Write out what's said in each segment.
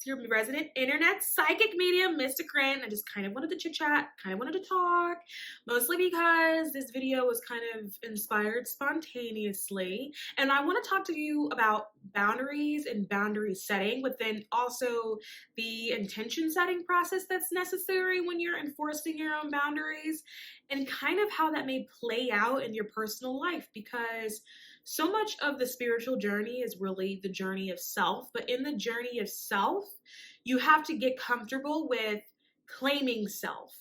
It's your resident internet psychic medium, mysticrainn. I just kind of wanted to chit chat, kind of wanted to talk, mostly because this video was kind of inspired spontaneously. And I want to talk to you about boundaries and boundary setting, but then also the intention setting process that's necessary when you're enforcing your own boundaries, and kind of how that may play out in your personal life, because so much of the spiritual journey is really the journey of self, but in the journey of self, you have to get comfortable with claiming self.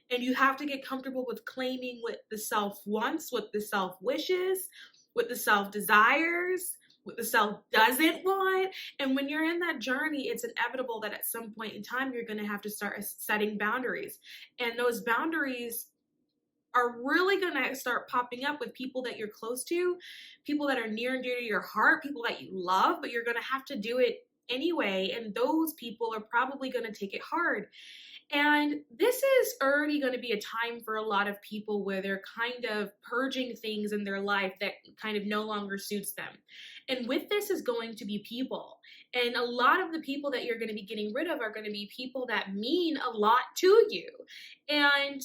And you have to get comfortable with claiming what the self wants, what the self wishes, what the self desires, what the self doesn't want. And when you're in that journey, it's inevitable that at some point in time, you're going to have to start setting boundaries. And those boundaries are really going to start popping up with people that you're close to, people that are near and dear to your heart, people that you love, but you're going to have to do it anyway. And those people are probably going to take it hard. And this is already going to be a time for a lot of people where they're kind of purging things in their life that kind of no longer suits them. And with this is going to be people. And a lot of the people that you're going to be getting rid of are going to be people that mean a lot to you. And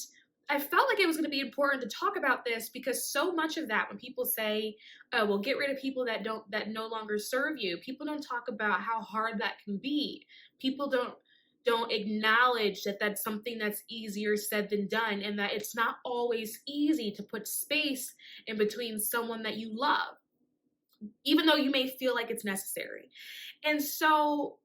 I felt like it was going to be important to talk about this, because so much of that, when people say, oh, well, get rid of people that no longer serve you, people don't talk about how hard that can be. People don't acknowledge that that's something that's easier said than done, and that it's not always easy to put space in between someone that you love, even though you may feel like it's necessary. And so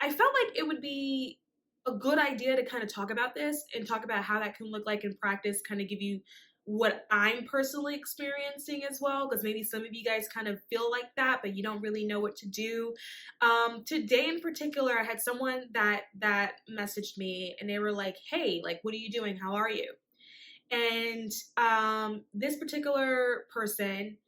I felt like it would be a good idea to kind of talk about this and talk about how that can look like in practice, kind of give you what I'm personally experiencing as well, because maybe some of you guys kind of feel like that, but you don't really know what to do. Today in particular, I had someone that messaged me, and they were like, hey, like, what are you doing? How are you? And this particular person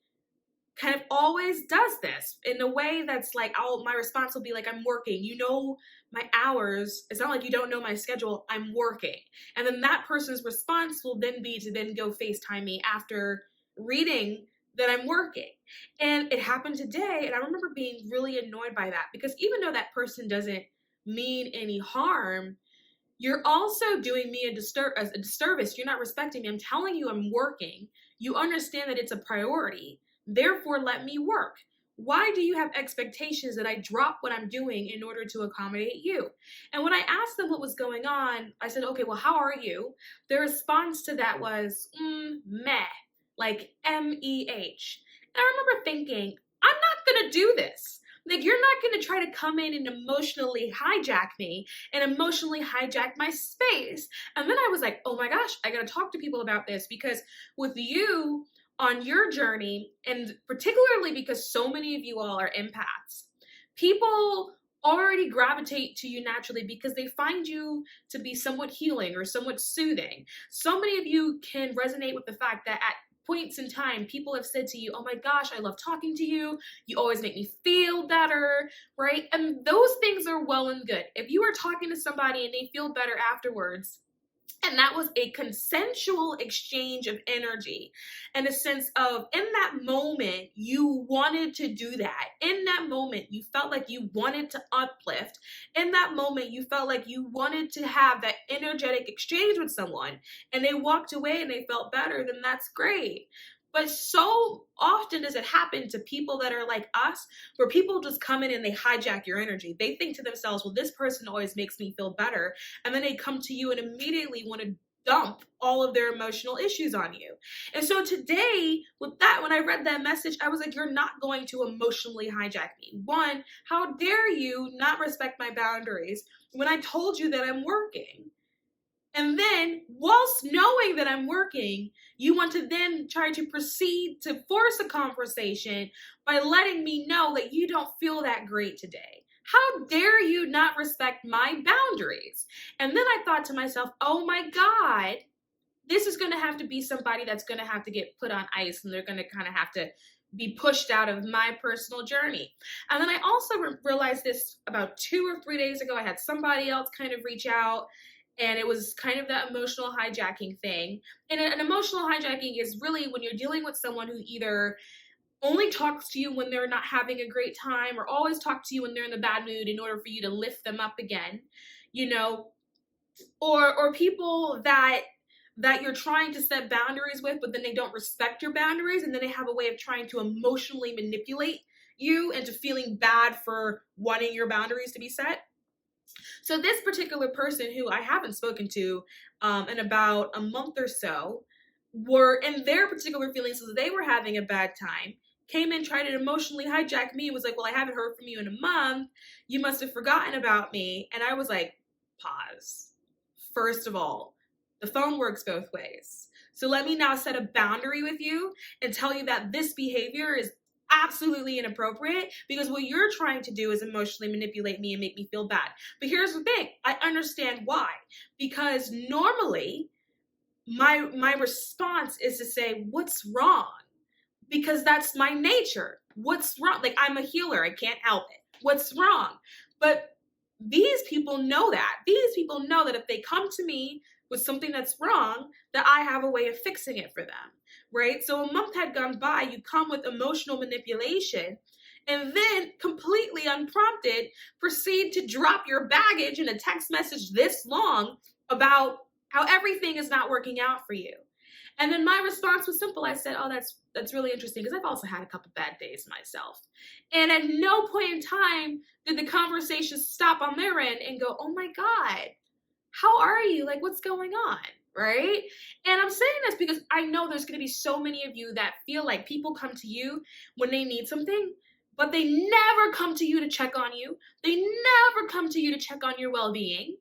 kind of always does this in a way that's like, my response will be like, I'm working, you know, my hours. It's not like you don't know my schedule. I'm working. And then that person's response will then be to then go FaceTime me after reading that I'm working. And it happened today. And I remember being really annoyed by that, because even though that person doesn't mean any harm, you're also doing me a disservice. You're not respecting me. I'm telling you I'm working. You understand that it's a priority. Therefore, let me work. Why do you have expectations that I drop what I'm doing in order to accommodate you? And when I asked them what was going on, I said, okay, well, how are you? Their response to that was, meh, like M-E-H. And I remember thinking, I'm not going to do this. Like, you're not going to try to come in and emotionally hijack me and emotionally hijack my space. And then I was like, oh my gosh, I got to talk to people about this, because with you on your journey, and particularly because so many of you all are empaths, people already gravitate to you naturally because they find you to be somewhat healing or somewhat soothing. So many of you can resonate with the fact that at points in time, people have said to you, oh my gosh, I love talking to you. You always make me feel better, right? And those things are well and good. If you are talking to somebody and they feel better afterwards, and that was a consensual exchange of energy, and a sense of, in that moment, you wanted to do that. In that moment, you felt like you wanted to uplift. In that moment, you felt like you wanted to have that energetic exchange with someone, and they walked away and they felt better, then that's great. But so often does it happen to people that are like us, where people just come in and they hijack your energy. They think to themselves, well, this person always makes me feel better. And then they come to you and immediately want to dump all of their emotional issues on you. And so today, with that, when I read that message, I was like, you're not going to emotionally hijack me. One, how dare you not respect my boundaries when I told you that I'm working? And then, whilst knowing that I'm working, you want to then try to proceed to force a conversation by letting me know that you don't feel that great today. How dare you not respect my boundaries? And then I thought to myself, oh my God, this is going to have to be somebody that's going to have to get put on ice, and they're going to kind of have to be pushed out of my personal journey. And then I also realized this about 2 or 3 days ago. I had somebody else kind of reach out, and it was kind of that emotional hijacking thing. And an emotional hijacking is really when you're dealing with someone who either only talks to you when they're not having a great time, or always talk to you when they're in a bad mood in order for you to lift them up again, you know, or people that you're trying to set boundaries with, but then they don't respect your boundaries, and then they have a way of trying to emotionally manipulate you into feeling bad for wanting your boundaries to be set. So this particular person, who I haven't spoken to in about a month or so, were in their particular feelings, so they were having a bad time, came in, tried to emotionally hijack me, and was like, well, I haven't heard from you in a month. You must have forgotten about me. And I was like, pause. First of all, the phone works both ways. So let me now set a boundary with you and tell you that this behavior is absolutely inappropriate, because what you're trying to do is emotionally manipulate me and make me feel bad. But here's the thing, I understand why. Because normally my response is to say, what's wrong? Because that's my nature. What's wrong? Like, I'm a healer, I can't help it. What's wrong? But these people know that. These people know that if they come to me with something that's wrong, that I have a way of fixing it for them, right? So a month had gone by, you come with emotional manipulation, and then completely unprompted proceed to drop your baggage in a text message this long about how everything is not working out for you. And then my response was simple. I said, oh, that's really interesting, because I've also had a couple bad days myself. And at no point in time did the conversation stop on their end and go, oh my God, how are you? Like, what's going on? Right? And I'm saying this because I know there's going to be so many of you that feel like people come to you when they need something, but they never come to you to check on you. They never come to you to check on your well-being.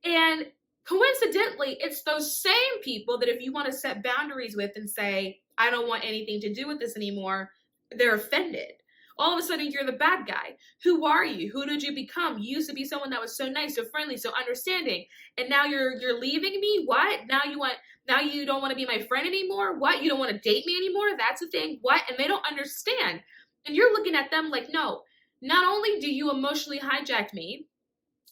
And coincidentally, it's those same people that if you want to set boundaries with and say, I don't want anything to do with this anymore, they're offended. All of a sudden, you're the bad guy. Who are you? Who did you become? You used to be someone that was so nice, so friendly, so understanding, and now you're leaving me? What? Now you don't want to be my friend anymore? What? You don't want to date me anymore? That's the thing? What? And they don't understand. And you're looking at them like, no, not only do you emotionally hijack me,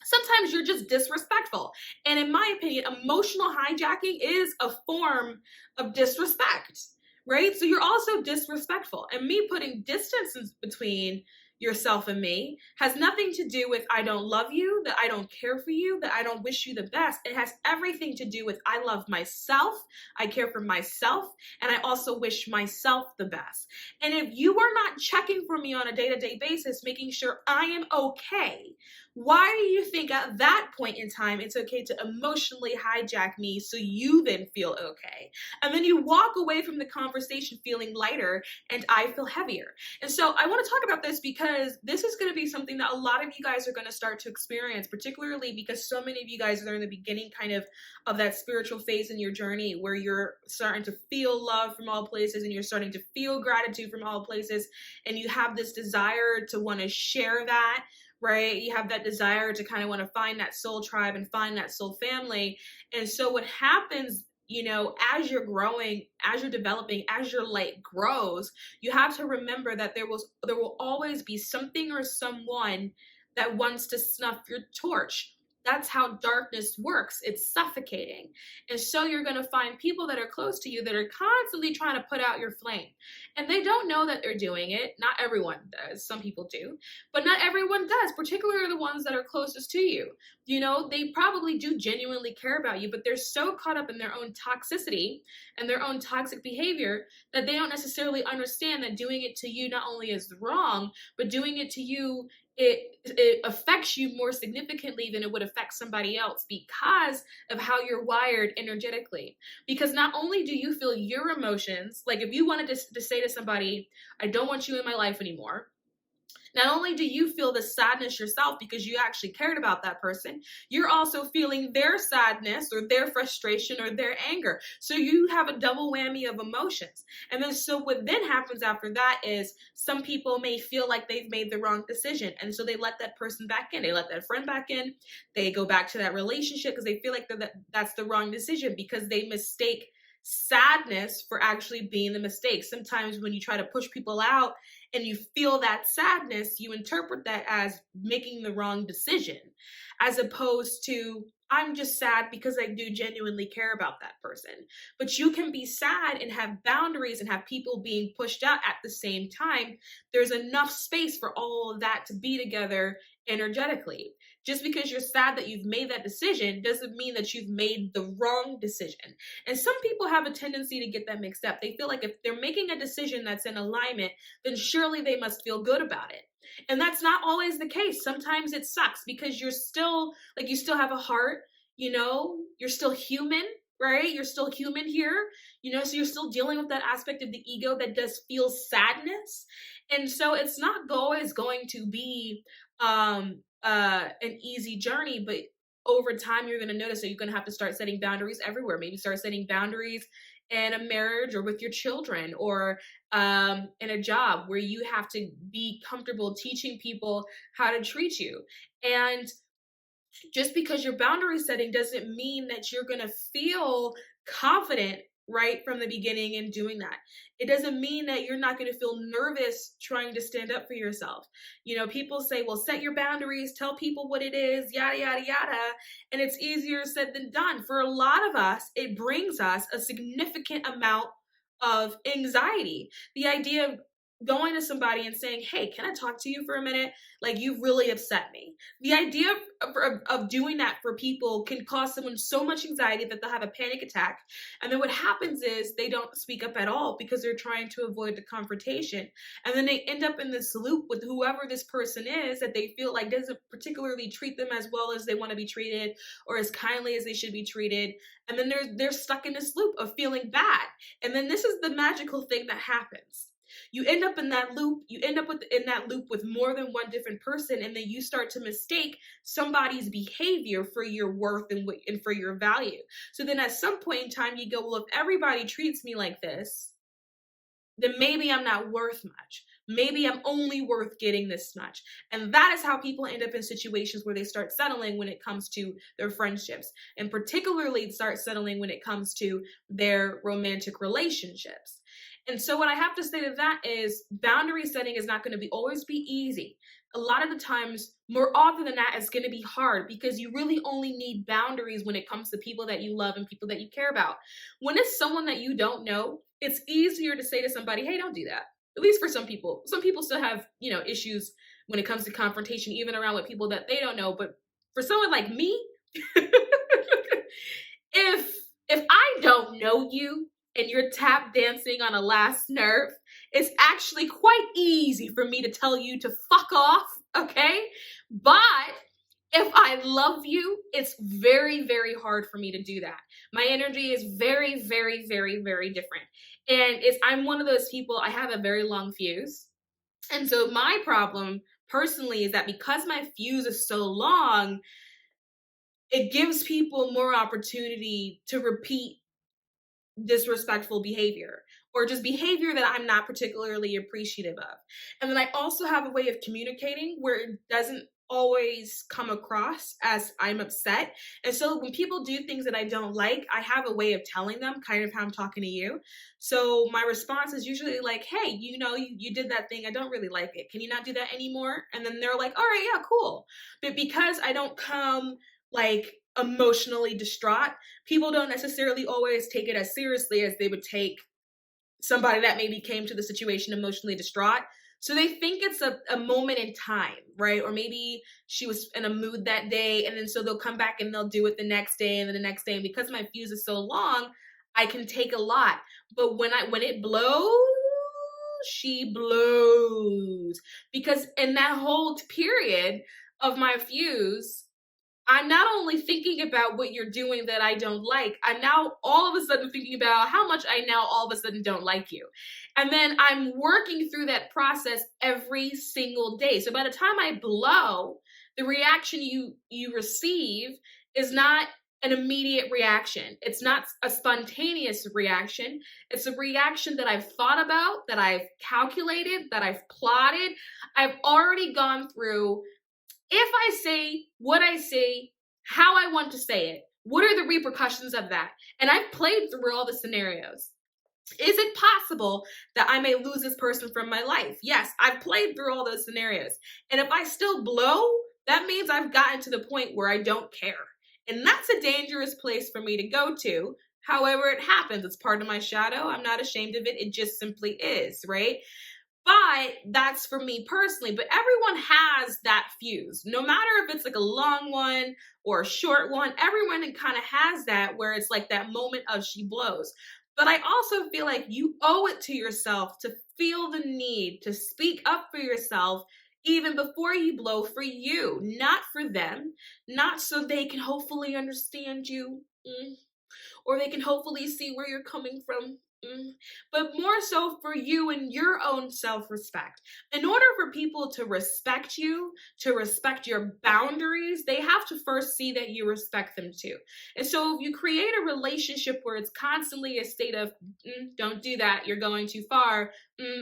sometimes you're just disrespectful. And in my opinion, emotional hijacking is a form of disrespect, right? So you're also disrespectful. And me putting distance between yourself and me has nothing to do with I don't love you, that I don't care for you, that I don't wish you the best. It has everything to do with I love myself, I care for myself, and I also wish myself the best. And if you are not checking for me on a day-to-day basis, making sure I am okay, why do you think at that point in time it's okay to emotionally hijack me so you then feel okay? And then you walk away from the conversation feeling lighter, and I feel heavier. And so I want to talk about this because this is going to be something that a lot of you guys are going to start to experience, particularly because so many of you guys are in the beginning kind of that spiritual phase in your journey where you're starting to feel love from all places, and you're starting to feel gratitude from all places, and you have this desire to want to share that, right? You have that desire to kind of want to find that soul tribe and find that soul family. And so what happens, you know, as you're growing, as you're developing, as your light grows, you have to remember that there will always be something or someone that wants to snuff your torch. That's how darkness works. It's suffocating. And so you're going to find people that are close to you that are constantly trying to put out your flame. And they don't know that they're doing it. Not everyone does. Some people do. But not everyone does, particularly the ones that are closest to you. You know, they probably do genuinely care about you, but they're so caught up in their own toxicity and their own toxic behavior that they don't necessarily understand that doing it to you not only is wrong, but doing it to you, it affects you more significantly than it would affect somebody else because of how you're wired energetically. Because not only do you feel your emotions, like if you wanted to say to somebody, I don't want you in my life anymore, not only do you feel the sadness yourself because you actually cared about that person, you're also feeling their sadness or their frustration or their anger. So you have a double whammy of emotions. And then so what then happens after that is some people may feel like they've made the wrong decision. And so they let that person back in. They let that friend back in. They go back to that relationship because they feel like that's the wrong decision because they mistake sadness for actually being the mistake. Sometimes when you try to push people out and you feel that sadness, you interpret that as making the wrong decision, as opposed to I'm just sad because I do genuinely care about that person. But you can be sad and have boundaries and have people being pushed out at the same time. There's enough space for all of that to be together energetically. Just because you're sad that you've made that decision doesn't mean that you've made the wrong decision. And some people have a tendency to get that mixed up. They feel like if they're making a decision that's in alignment, then surely they must feel good about it. And that's not always the case. Sometimes it sucks because you're still, like, you still have a heart, you're still human, right? You're still human here, so you're still dealing with that aspect of the ego that does feel sadness. And so it's not always going to be an easy journey, but over time you're going to notice that you're going to have to start setting boundaries everywhere. Maybe start setting boundaries in a marriage or with your children, or in a job where you have to be comfortable teaching people how to treat you. And just because you're boundary setting doesn't mean that you're going to feel confident right from the beginning in doing that. It doesn't mean that you're not going to feel nervous trying to stand up for yourself. People say, well, set your boundaries, tell people what it is, yada, yada, yada. And it's easier said than done. For a lot of us, it brings us a significant amount of anxiety. The idea of going to somebody and saying, hey, can I talk to you for a minute? Like, you really upset me. The idea of doing that for people can cause someone so much anxiety that they'll have a panic attack. And then what happens is they don't speak up at all because they're trying to avoid the confrontation. And then they end up in this loop with whoever this person is that they feel like doesn't particularly treat them as well as they want to be treated or as kindly as they should be treated. And then they're stuck in this loop of feeling bad. And then this is the magical thing that happens. You end up in that loop. You end up in that loop with more than one different person, and then you start to mistake somebody's behavior for your worth and for your value. So then at some point in time, you go, well, if everybody treats me like this, then maybe I'm not worth much. Maybe I'm only worth getting this much. And that is how people end up in situations where they start settling when it comes to their friendships, and particularly start settling when it comes to their romantic relationships. And so what I have to say to that is boundary setting is not going to always be easy. A lot of the times, more often than not, it's going to be hard because you really only need boundaries when it comes to people that you love and people that you care about. When it's someone that you don't know, it's easier to say to somebody, hey, don't do that. At least for some people. Some people still have, issues when it comes to confrontation, even around with people that they don't know. But for someone like me, if I don't know you, and you're tap dancing on a last nerve, it's actually quite easy for me to tell you to fuck off, okay? But if I love you, it's very, very hard for me to do that. My energy is very, very, very, very different. And I'm one of those people, I have a very long fuse. And so my problem personally is that because my fuse is so long, it gives people more opportunity to repeat disrespectful behavior or just behavior that I'm not particularly appreciative of. And then I also have a way of communicating where it doesn't always come across as I'm upset. And so when people do things that I don't like, I have a way of telling them kind of how I'm talking to you. So my response is usually like, hey, you did that thing. I don't really like it. Can you not do that anymore? And then they're like, all right, yeah, cool. But because I don't come like emotionally distraught, people don't necessarily always take it as seriously as they would take somebody that maybe came to the situation emotionally distraught. So they think it's a moment in time, right? Or maybe she was in a mood that day, and then so they'll come back and they'll do it the next day and then the next day. And because my fuse is so long, I can take a lot. But when it blows, she blows. Because in that whole period of my fuse, I'm not only thinking about what you're doing that I don't like, I'm now all of a sudden thinking about how much I now all of a sudden don't like you. And then I'm working through that process every single day. So by the time I blow, the reaction you receive is not an immediate reaction. It's not a spontaneous reaction. It's a reaction that I've thought about, that I've calculated, that I've plotted. I've already gone through. If I say what I say, how I want to say it, what are the repercussions of that? And I've played through all the scenarios. Is it possible that I may lose this person from my life? Yes, I've played through all those scenarios. And if I still blow, that means I've gotten to the point where I don't care. And that's a dangerous place for me to go to. However, it happens. It's part of my shadow. I'm not ashamed of it. It just simply is, right? But that's for me personally. But everyone has that fuse. No matter if it's like a long one or a short one, everyone kind of has that where it's like that moment of she blows. But I also feel like you owe it to yourself to feel the need to speak up for yourself even before you blow, for you, not for them, not so they can hopefully understand you. Or they can hopefully see where you're coming from. But more so for you and your own self-respect. In order for people to respect you, to respect your boundaries, they have to first see that you respect them too. And so if you create a relationship where it's constantly a state of, don't do that, you're going too far,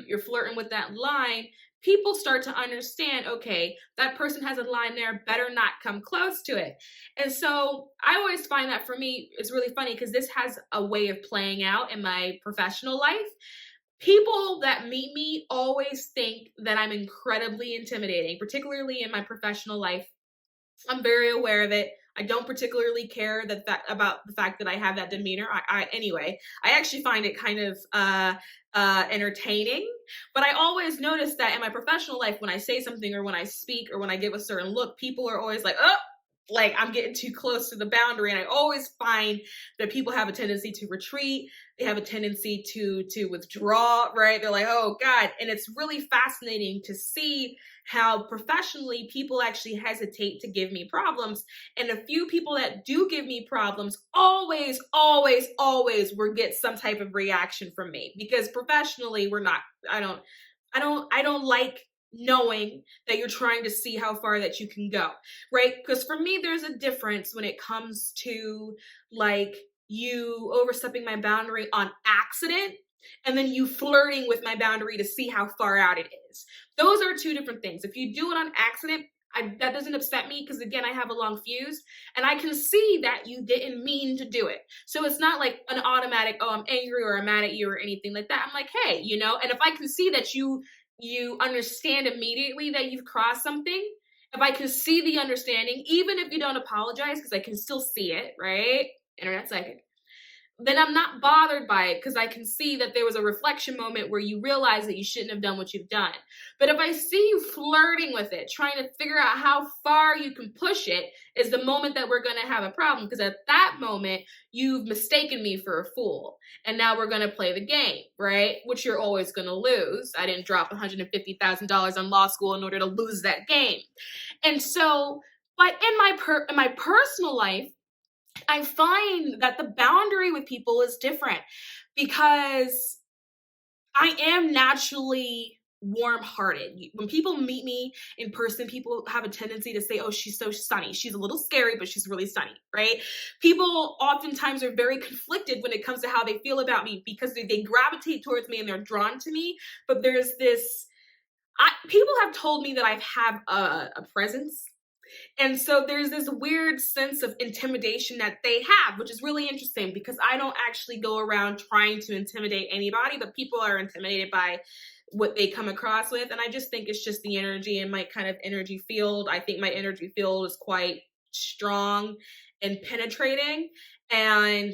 you're flirting with that line, people start to understand, okay, that person has a line there, better not come close to it. And so I always find that for me, it's really funny because this has a way of playing out in my professional life. People that meet me always think that I'm incredibly intimidating, particularly in my professional life. I'm very aware of it. I don't particularly care about the fact that I have that demeanor. Anyway, I actually find it kind of entertaining. But I always notice that in my professional life, when I say something or when I speak or when I give a certain look, people are always like, oh, like I'm getting too close to the boundary. And I always find that people have a tendency to retreat. They have a tendency to withdraw, right? They're like, oh God. And it's really fascinating to see how professionally people actually hesitate to give me problems. And a few people that do give me problems always will get some type of reaction from me, because professionally I don't like knowing that you're trying to see how far that you can go, right? Because for me, there's a difference when it comes to like you overstepping my boundary on accident and then you flirting with my boundary to see how far out it is. Those are two different things. If you do it on accident, that doesn't upset me because, again, I have a long fuse and I can see that you didn't mean to do it. So it's not like an automatic, oh, I'm angry or I'm mad at you or anything like that. I'm like, hey, and if I can see that you understand immediately that you've crossed something, if I can see the understanding, even if you don't apologize, because I can still see it, right? Internet psychic. Then I'm not bothered by it because I can see that there was a reflection moment where you realize that you shouldn't have done what you've done. But if I see you flirting with it, trying to figure out how far you can push it, is the moment that we're going to have a problem, because at that moment, you've mistaken me for a fool. And now we're going to play the game, right? Which you're always going to lose. I didn't drop $150,000 on law school in order to lose that game. And so, but in my personal life, I find that the boundary with people is different because I am naturally warm-hearted. When people meet me in person, people have a tendency to say, oh, she's so sunny. She's a little scary, but she's really sunny, right? People oftentimes are very conflicted when it comes to how they feel about me because they gravitate towards me and they're drawn to me. But there's this, people have told me that I have a presence. And so there's this weird sense of intimidation that they have, which is really interesting because I don't actually go around trying to intimidate anybody, but people are intimidated by what they come across with. And I just think it's just the energy and my kind of energy field. I think my energy field is quite strong and penetrating. And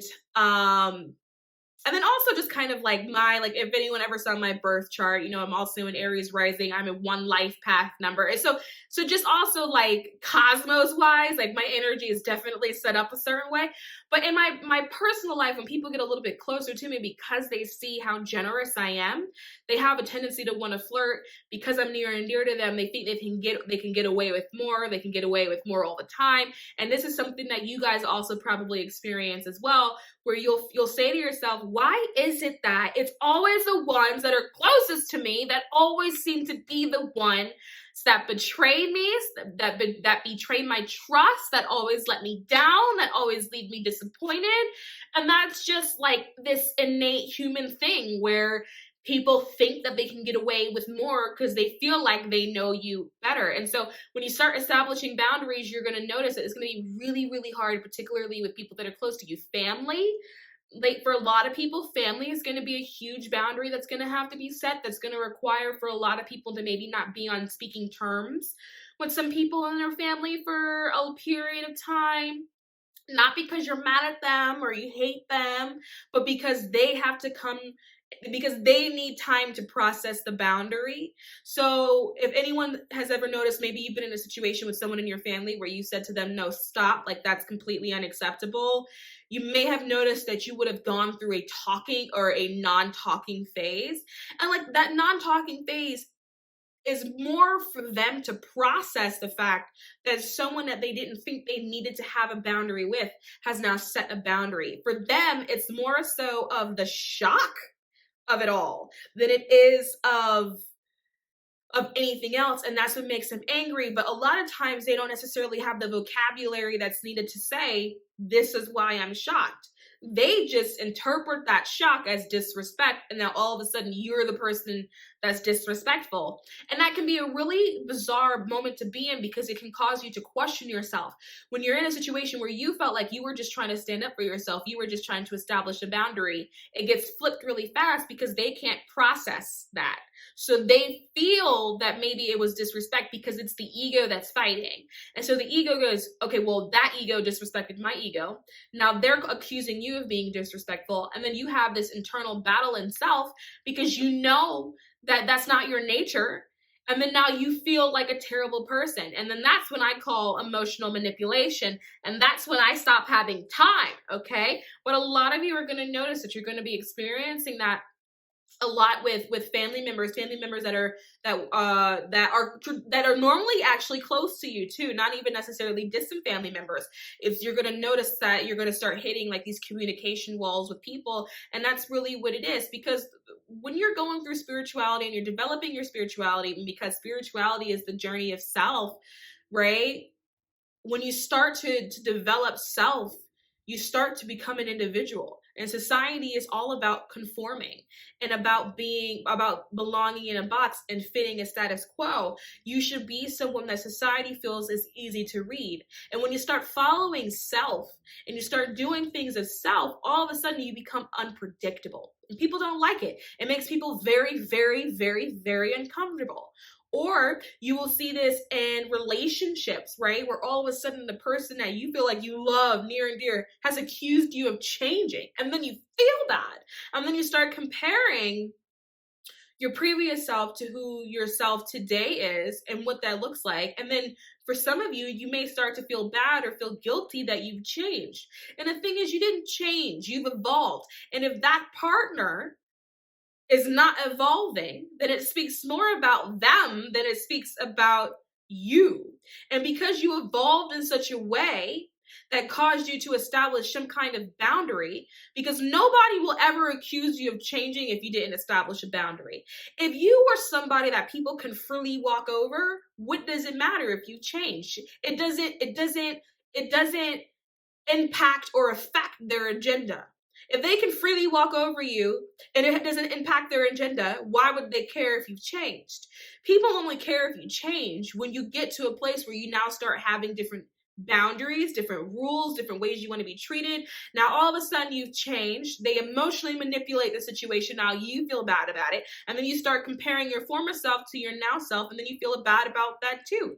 then also just kind of like if anyone ever saw my birth chart, I'm also in Aries rising. I'm a 1 life path number. And so just also like cosmos wise, like my energy is definitely set up a certain way. But in my personal life, when people get a little bit closer to me because they see how generous I am, they have a tendency to want to flirt because I'm near and dear to them. They think they can get away with more. They can get away with more all the time. And this is something that you guys also probably experience as well, where you'll say to yourself, why is it that it's always the ones that are closest to me that always seem to be the ones that betray me, that betray my trust, that always let me down, that always leave me disappointed? And that's just like this innate human thing where people think that they can get away with more because they feel like they know you better. And so when you start establishing boundaries, you're going to notice that it's going to be really, really hard, particularly with people that are close to you. Family, like for a lot of people, family is going to be a huge boundary that's going to have to be set. That's going to require for a lot of people to maybe not be on speaking terms with some people in their family for a period of time. not because you're mad at them or you hate them, but because they need time to process the boundary. So if anyone has ever noticed, maybe you've been in a situation with someone in your family where you said to them, no, stop, like that's completely unacceptable. You may have noticed that you would have gone through a talking or a non-talking phase. And like that non-talking phase is more for them to process the fact that someone that they didn't think they needed to have a boundary with has now set a boundary. For them, it's more so of the shock of it all than it is of anything else, and that's what makes them angry. But a lot of times they don't necessarily have the vocabulary that's needed to say, this is why I'm shocked. They just interpret that shock as disrespect, and now all of a sudden you're the person that's disrespectful. And that can be a really bizarre moment to be in, because it can cause you to question yourself. When you're in a situation where you felt like you were just trying to stand up for yourself, you were just trying to establish a boundary, it gets flipped really fast because they can't process that. So they feel that maybe it was disrespect because it's the ego that's fighting. And so the ego goes, okay, well, that ego disrespected my ego. Now they're accusing you of being disrespectful. And then you have this internal battle in self because you know that that's not your nature. And then now you feel like a terrible person. And then that's when I call emotional manipulation. And that's when I stop having time, okay? But a lot of you are going to notice that you're going to be experiencing that a lot with family members that are normally actually close to you too, not even necessarily distant family members. If you're going to notice that you're going to start hitting like these communication walls with people, and that's really what it is. Because when you're going through spirituality and you're developing your spirituality, and because spirituality is the journey of self, right? When you start to develop self, you start to become an individual. And society is all about conforming and about belonging in a box and fitting a status quo. You should be someone that society feels is easy to read. And when you start following self and you start doing things as self, all of a sudden you become unpredictable. And people don't like it. It makes people very, very, very, very uncomfortable. Or you will see this in relationships, right? Where all of a sudden the person that you feel like you love near and dear has accused you of changing. And then you feel bad. And then you start comparing your previous self to who yourself today is and what that looks like. And then for some of you, you may start to feel bad or feel guilty that you've changed. And the thing is, you didn't change, you've evolved. And if that partner is not evolving, then it speaks more about them than it speaks about you. And because you evolved in such a way that caused you to establish some kind of boundary, because nobody will ever accuse you of changing if you didn't establish a boundary. If you were somebody that people can freely walk over, what does it matter if you change? It doesn't impact or affect their agenda. If they can freely walk over you and it doesn't impact their agenda, why would they care if you've changed? People only care if you change when you get to a place where you now start having different boundaries, different rules, different ways you want to be treated. Now, all of a sudden you've changed. They emotionally manipulate the situation. Now you feel bad about it. And then you start comparing your former self to your now self. And then you feel bad about that too.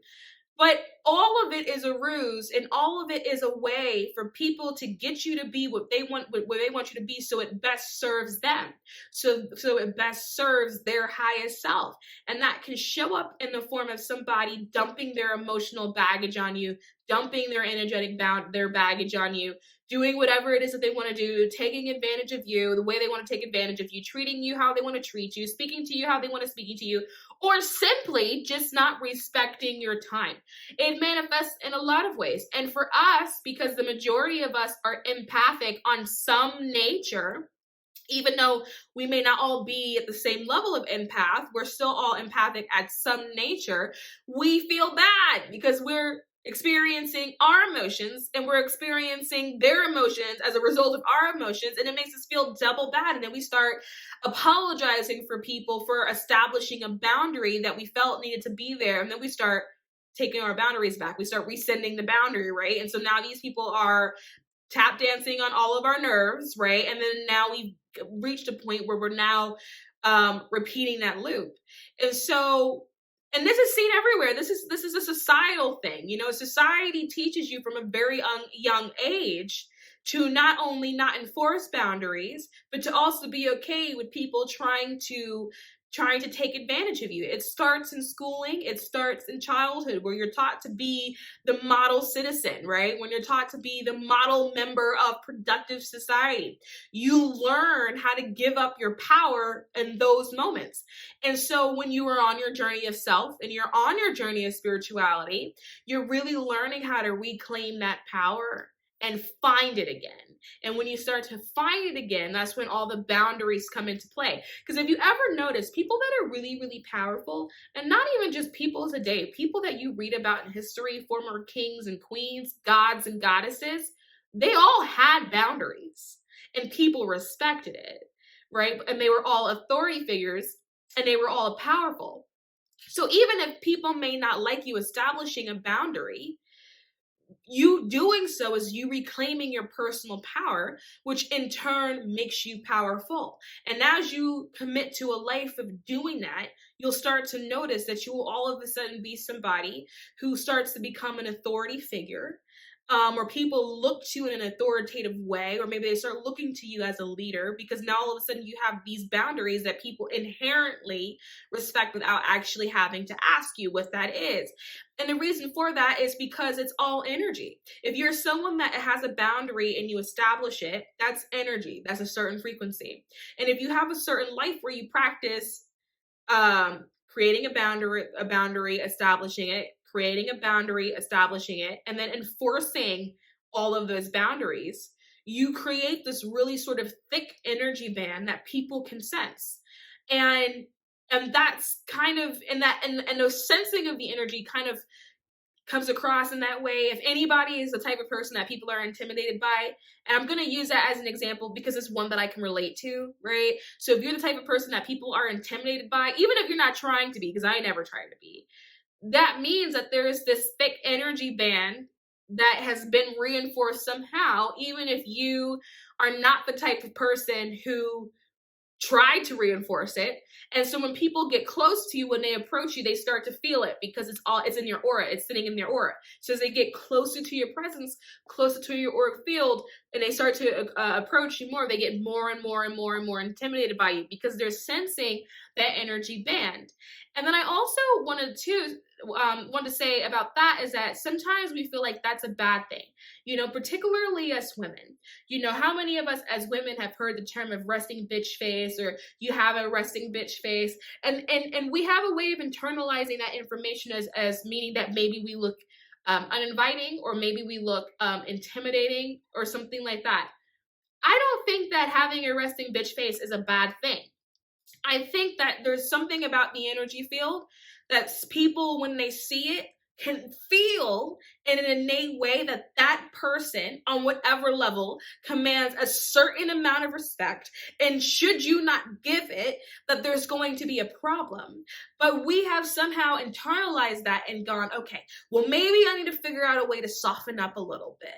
But all of it is a ruse, and all of it is a way for people to get you to be what they want you to be, so it best serves them. So it best serves their highest self. And that can show up in the form of somebody dumping their emotional baggage on you, dumping their their baggage on you, doing whatever it is that they want to do, taking advantage of you the way they want to take advantage of you, treating you how they want to treat you, speaking to you how they want to speak to you, or simply just not respecting your time. It manifests in a lot of ways. And for us, because the majority of us are empathic on some nature, even though we may not all be at the same level of empath, we're still all empathic at some nature. We feel bad because we're experiencing our emotions and we're experiencing their emotions as a result of our emotions, and it makes us feel double bad. And then we start apologizing for people for establishing a boundary that we felt needed to be there, and then we start taking our boundaries back. We start rescinding the boundary, right? And so now these people are tap dancing on all of our nerves, right? And then now we've reached a point where we're now repeating that loop. And so And this is seen everywhere. This is a societal thing. You know, society teaches you from a very young age to not only not enforce boundaries, but to also be okay with people trying to take advantage of you. It starts in schooling, it starts in childhood, where you're taught to be the model citizen, right? When you're taught to be the model member of productive society, you learn how to give up your power in those moments. And so when you are on your journey of self and you're on your journey of spirituality, you're really learning how to reclaim that power and find it again. And when you start to find it again, that's when all the boundaries come into play. Because if you ever notice, people that are really, really powerful, and not even just people today, people that you read about in history, former kings and queens, gods and goddesses, they all had boundaries and people respected it, right? And they were all authority figures and they were all powerful. So even if people may not like you establishing a boundary, you doing so is you reclaiming your personal power, which in turn makes you powerful. And as you commit to a life of doing that, you'll start to notice that you will all of a sudden be somebody who starts to become an authority figure, or people look to in an authoritative way, or maybe they start looking to you as a leader because now all of a sudden you have these boundaries that people inherently respect without actually having to ask you what that is. And the reason for that is because it's all energy. If you're someone that has a boundary and you establish it, that's energy. That's a certain frequency. And if you have a certain life where you practice creating a boundary, establishing it, creating a boundary, establishing it, and then enforcing all of those boundaries, you create this really sort of thick energy band that people can sense. And that's kind of, and those sensing of the energy kind of comes across in that way. If anybody is the type of person that people are intimidated by, and I'm going to use that as an example because it's one that I can relate to, right? So if you're the type of person that people are intimidated by, even if you're not trying to be, because I never tried to be, that means that there's this thick energy band that has been reinforced somehow, even if you are not the type of person who tried to reinforce it. And so when people get close to you, when they approach you, they start to feel it because it's in your aura. It's sitting in their aura. So as they get closer to your presence, closer to your auric field, and they start to approach you more, they get more and more and more and more intimidated by you because they're sensing that energy band. And then I also wanted to say about that is that sometimes we feel like that's a bad thing, you know, particularly as women. You know, how many of us as women have heard the term of resting bitch face, or you have a resting bitch face, and we have a way of internalizing that information as meaning that maybe we look uninviting, or maybe we look intimidating or something like that. I don't think that having a resting bitch face is a bad thing. I think that there's something about the energy field that people, when they see it, can feel in an innate way that that person on whatever level commands a certain amount of respect, and should you not give it, that there's going to be a problem. But we have somehow internalized that and gone, okay, well, maybe I need to figure out a way to soften up a little bit.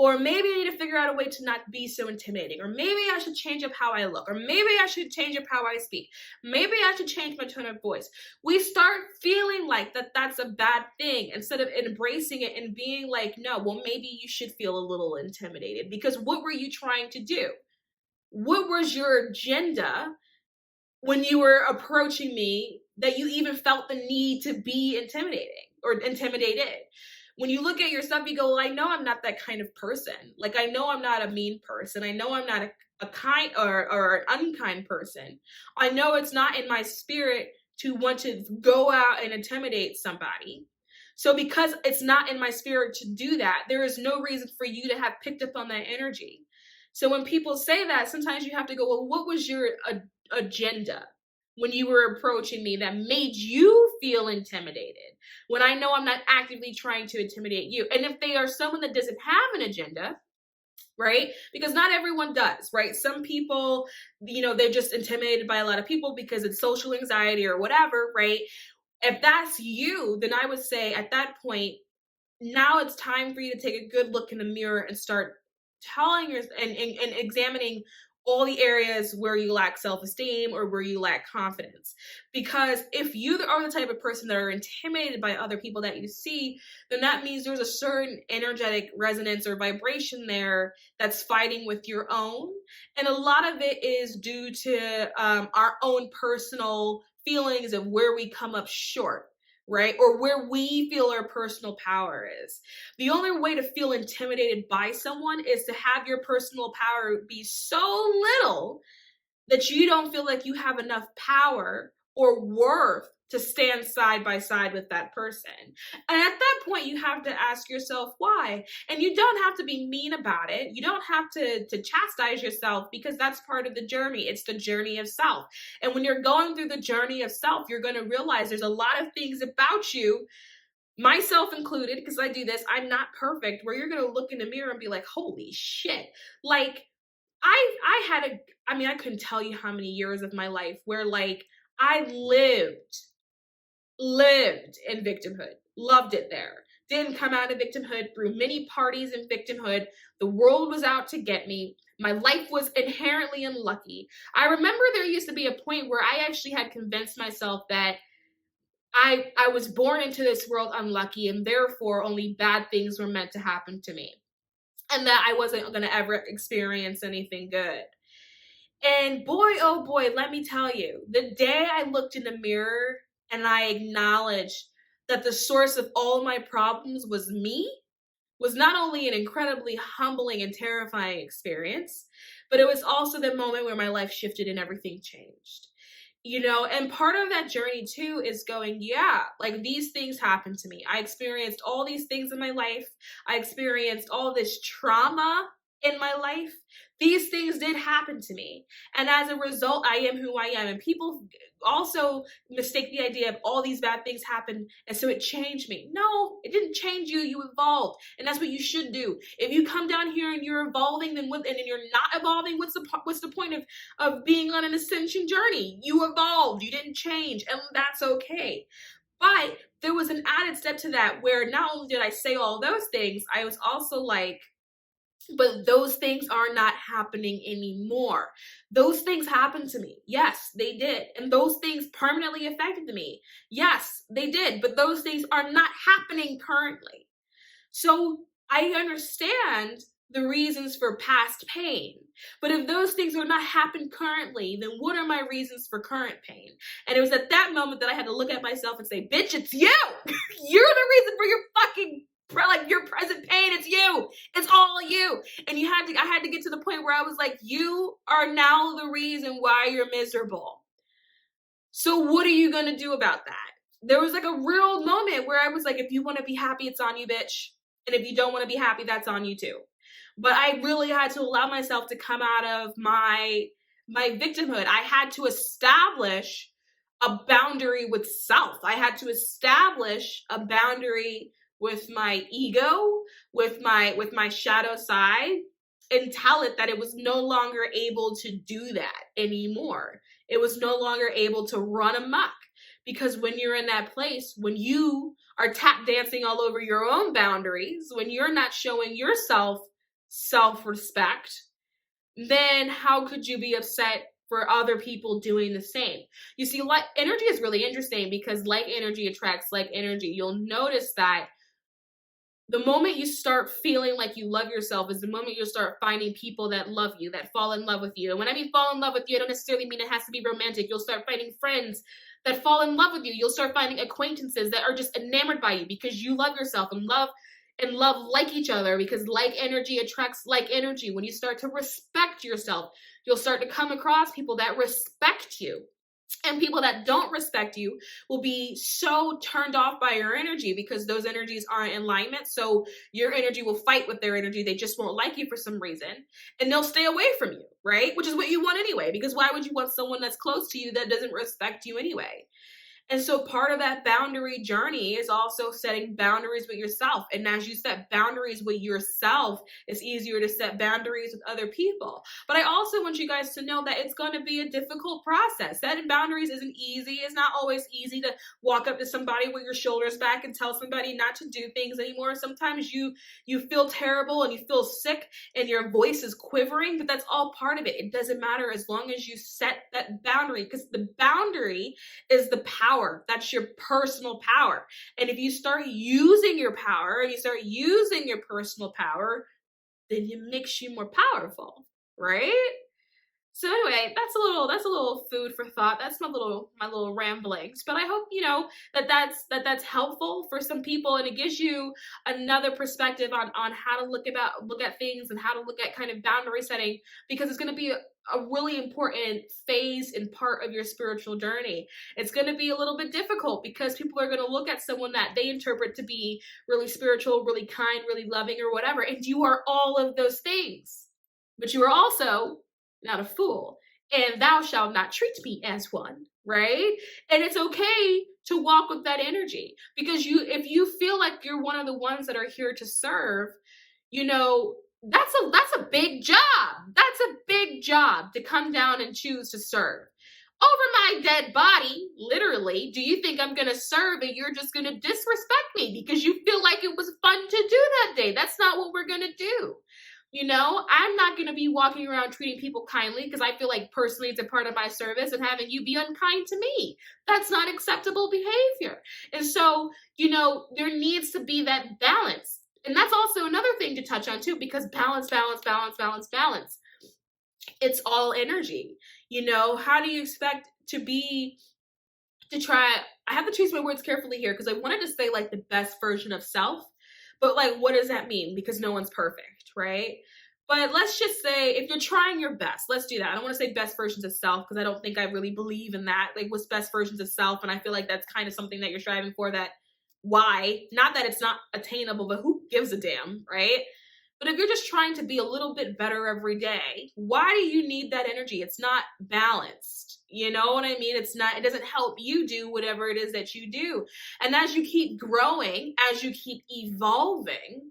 Or maybe I need to figure out a way to not be so intimidating. Or maybe I should change up how I look. Or maybe I should change up how I speak. Maybe I should change my tone of voice. We start feeling like that's a bad thing instead of embracing it and being like, no, well, maybe you should feel a little intimidated. Because what were you trying to do? What was your agenda when you were approaching me that you even felt the need to be intimidating or intimidated? When you look at your stuff, you go, well, I know I'm not that kind of person. Like, I know I'm not a mean person. I know I'm not a kind or an unkind person. I know it's not in my spirit to want to go out and intimidate somebody. So because it's not in my spirit to do that, there is no reason for you to have picked up on that energy. So when people say that, sometimes you have to go, well, what was your agenda when you were approaching me that made you feel intimidated, when I know I'm not actively trying to intimidate you? And if they are someone that doesn't have an agenda, right? Because not everyone does, right? Some people, you know, they're just intimidated by a lot of people because it's social anxiety or whatever, right? If that's you, then I would say at that point, now it's time for you to take a good look in the mirror and start telling and examining all the areas where you lack self-esteem or where you lack confidence. Because if you are the type of person that are intimidated by other people that you see, then that means there's a certain energetic resonance or vibration there that's fighting with your own. And a lot of it is due to our own personal feelings of where we come up short, right? Or where we feel our personal power is. The only way to feel intimidated by someone is to have your personal power be so little that you don't feel like you have enough power or worth to stand side by side with that person. And at that point, you have to ask yourself why. And you don't have to be mean about it. You don't have to chastise yourself, because that's part of the journey. It's the journey of self. And when you're going through the journey of self, you're going to realize there's a lot of things about you, myself included, because I do this, I'm not perfect, where you're going to look in the mirror and be like, holy shit. Like, I couldn't tell you how many years of my life where like I lived in victimhood, loved it there. Didn't come out of victimhood, threw many parties in victimhood. The world was out to get me. My life was inherently unlucky. I remember there used to be a point where I actually had convinced myself that I was born into this world unlucky, and therefore only bad things were meant to happen to me, and that I wasn't going to ever experience anything good. And boy, oh boy, let me tell you, the day I looked in the mirror and I acknowledged that the source of all my problems was me, was not only an incredibly humbling and terrifying experience, but it was also the moment where my life shifted and everything changed. You know, and part of that journey too is going, yeah, like these things happened to me. I experienced all these things in my life. I experienced all this trauma in my life. These things did happen to me. And as a result, I am who I am. And people also mistake the idea of all these bad things happened, and so it changed me. No, it didn't change you. You evolved. And that's what you should do. If you come down here and you're evolving, then and you're not evolving, what's the point of being on an ascension journey? You evolved. You didn't change. And that's okay. But there was an added step to that where not only did I say all those things, I was also like, but those things are not happening anymore. Those things happened to me. Yes, they did. And those things permanently affected me. Yes, they did. But those things are not happening currently. So I understand the reasons for past pain. But if those things are not happening currently, then what are my reasons for current pain? And it was at that moment that I had to look at myself and say, bitch, it's you. You're the reason for your fucking your present pain. It's you. It's all you. And I had to get to the point where I was like, you are now the reason why you're miserable. So what are you going to do about that? There was like a real moment where I was like, if you want to be happy, it's on you, bitch. And if you don't want to be happy, that's on you too. But I really had to allow myself to come out of my victimhood. I had to establish a boundary with self. I had to establish a boundary with my ego, with my shadow side, and tell it that it was no longer able to do that anymore. It was no longer able to run amok. Because when you're in that place, when you are tap dancing all over your own boundaries, when you're not showing yourself self-respect, then how could you be upset for other people doing the same? You see, like, energy is really interesting, because like energy attracts like energy. You'll notice that the moment you start feeling like you love yourself is the moment you'll start finding people that love you, that fall in love with you. And when I mean fall in love with you, I don't necessarily mean it has to be romantic. You'll start finding friends that fall in love with you. You'll start finding acquaintances that are just enamored by you because you love yourself, and love like each other, because like energy attracts like energy. When you start to respect yourself, you'll start to come across people that respect you. And people that don't respect you will be so turned off by your energy, because those energies aren't in alignment. So your energy will fight with their energy. They just won't like you for some reason, and they'll stay away from you, right? Which is what you want anyway, because why would you want someone that's close to you that doesn't respect you anyway? And so part of that boundary journey is also setting boundaries with yourself. And as you set boundaries with yourself, it's easier to set boundaries with other people. But I also want you guys to know that it's going to be a difficult process. Setting boundaries isn't easy. It's not always easy to walk up to somebody with your shoulders back and tell somebody not to do things anymore. Sometimes you feel terrible and you feel sick and your voice is quivering, but that's all part of it. It doesn't matter as long as you set that boundary, because the boundary is the power. That's your personal power. And if you start using your power and you start using your personal power, then it makes you more powerful, right? So anyway, that's a little food for thought. That's my little ramblings. But I hope that's helpful for some people, and it gives you another perspective on how to look at things and how to look at kind of boundary setting, because it's going to be a really important phase and part of your spiritual journey. It's going to be a little bit difficult because people are going to look at someone that they interpret to be really spiritual, really kind, really loving, or whatever, and you are all of those things, but you are also not a fool, and thou shalt not treat me as one, right? And it's okay to walk with that energy, because if you feel like you're one of the ones that are here to serve, that's a big job. That's a big job to come down and choose to serve. Over my dead body, literally, do you think I'm going to serve and you're just going to disrespect me because you feel like it was fun to do that day? That's not what we're going to do. I'm not going to be walking around treating people kindly because I feel like personally it's a part of my service, and having you be unkind to me, that's not acceptable behavior. And so, there needs to be that balance. And that's also another thing to touch on too, because balance. It's all energy. How do you expect I have to choose my words carefully here because I wanted to say like the best version of self, but like, what does that mean? Because no one's perfect, right? But let's just say if you're trying your best, let's do that. I don't want to say best versions of self because I don't think I really believe in that. Like, what's best versions of self? And I feel like that's kind of something that you're striving for. Why? Not that it's not attainable, but who gives a damn, right? But if you're just trying to be a little bit better every day, why do you need that energy? It's not balanced. You know what I mean? It doesn't help you do whatever it is that you do. And as you keep growing, as you keep evolving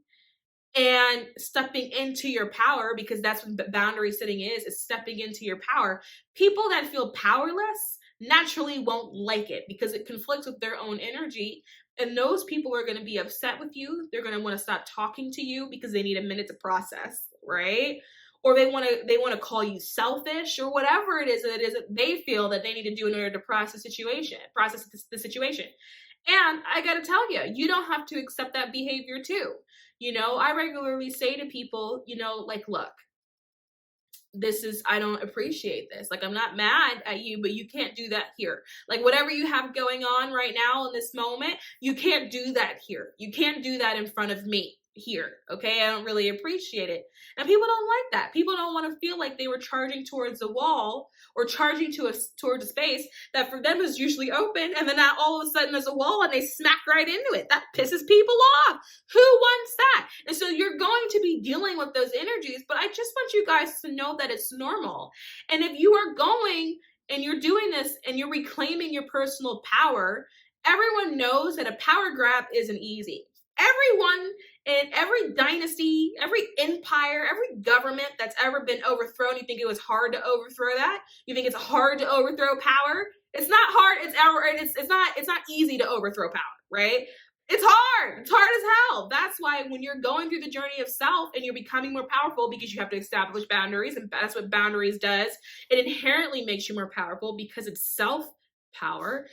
and stepping into your power, because that's what boundary setting is stepping into your power, people that feel powerless naturally won't like it because it conflicts with their own energy. And those people are going to be upset with you. They're going to want to stop talking to you because they need a minute to process, right? Or they want to call you selfish or whatever it is that they feel that they need to do in order to process the situation. And I got to tell you, you don't have to accept that behavior too. I regularly say to people, like, look, I don't appreciate this. Like, I'm not mad at you, but you can't do that here. Like, whatever you have going on right now in this moment, you can't do that here. You can't do that in front of me here. Okay. I don't really appreciate it. And people don't like that. People don't want to feel like they were charging towards a wall or charging towards a space that for them is usually open. And then now all of a sudden there's a wall and they smack right into it. That pisses people off. Who wants that? And so you're going to be dealing with those energies, but I just want you guys to know that it's normal. And if you are going and you're doing this and you're reclaiming your personal power, everyone knows that a power grab isn't easy. Everyone in every dynasty, every empire, every government that's ever been overthrown, you think it was hard to overthrow that? You think it's hard to overthrow power? It's not hard. It's not easy to overthrow power, right? It's hard. It's hard as hell. That's why when you're going through the journey of self and you're becoming more powerful, because you have to establish boundaries, and that's what boundaries does. It inherently makes you more powerful because it's self-power.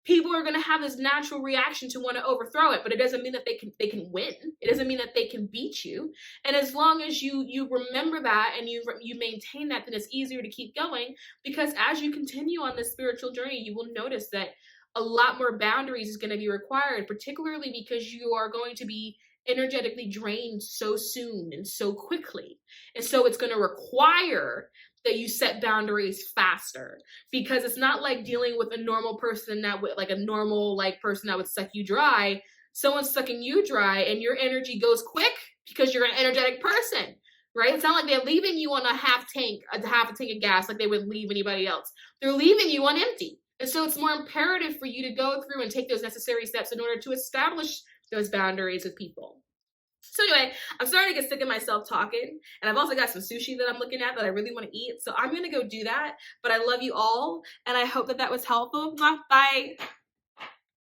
People are going to have this natural reaction to want to overthrow it, but it doesn't mean that they can win. It doesn't mean that they can beat you. And as long as you remember that and you maintain that, then it's easier to keep going, because as you continue on this spiritual journey, you will notice that a lot more boundaries is going to be required, particularly because you are going to be energetically drained so soon and so quickly. And so it's going to require that you set boundaries faster, because it's not like dealing with a normal person that would, like a normal person that would suck you dry. Someone's sucking you dry and your energy goes quick because you're an energetic person, right? It's not like they're leaving you on a half a tank of gas like they would leave anybody else. They're leaving you on empty. And so it's more imperative for you to go through and take those necessary steps in order to establish those boundaries with people. So anyway, I'm starting to get sick of myself talking, and I've also got some sushi that I'm looking at that I really want to eat. So I'm going to go do that. But I love you all, and I hope that that was helpful. Bye.